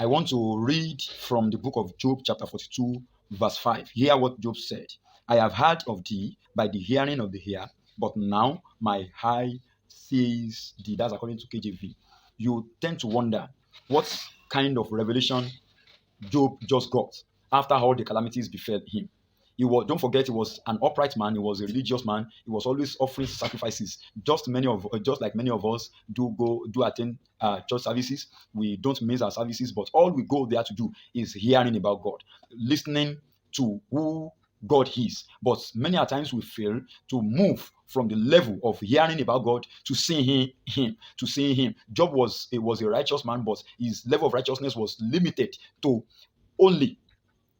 I want to read from the book of Job, chapter 42, verse 5. Hear what Job said. I have heard of thee by the hearing of the ear, but now my eye sees thee. That's according to KJV. You tend to wonder what kind of revelation Job just got after all the calamities befell him. Don't forget, he was an upright man. He was a religious man. He was always offering sacrifices. Just like many of us do attend church services. We don't miss our services, but all we go there to do is hearing about God, listening to who God is. But many a times we fail to move from the level of hearing about God to seeing Him. To seeing Him. Job was a righteous man, but his level of righteousness was limited to only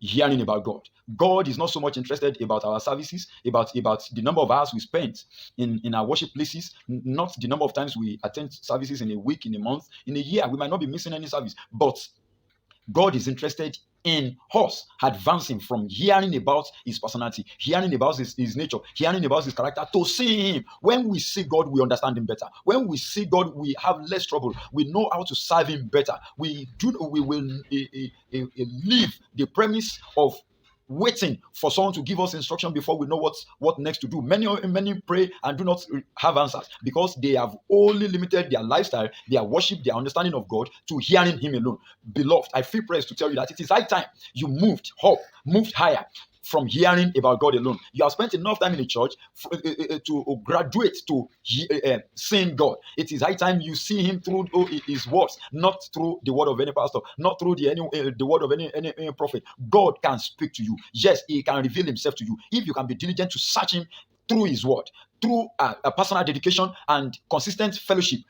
hearing about God. God is not so much interested about our services, about the number of hours we spend in our worship places, not the number of times we attend services in a week, in a month, in a year. We might not be missing any service, but God is interested in us advancing from hearing about his personality, hearing about his nature, hearing about his character, to seeing him. When we see God, we understand him better. When we see God, we have less trouble. We know how to serve him better. We will leave the premise of waiting for someone to give us instruction before we know what next to do. Many pray and do not have answers because they have only limited their lifestyle, their worship, their understanding of God to hearing him alone. Beloved, I feel pressed to tell you that it is high time you moved higher from hearing about God alone. You have spent enough time in the church to graduate to seeing God. It is high time you see him through his words, not through the word of any pastor, not through the word of any prophet. God can speak to you. Yes, he can reveal himself to you if you can be diligent to search him through his word, through a personal dedication and consistent fellowship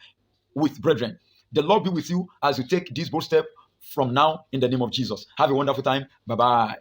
with brethren. The Lord be with you as you take this bold step from now in the name of Jesus. Have a wonderful time. Bye-bye.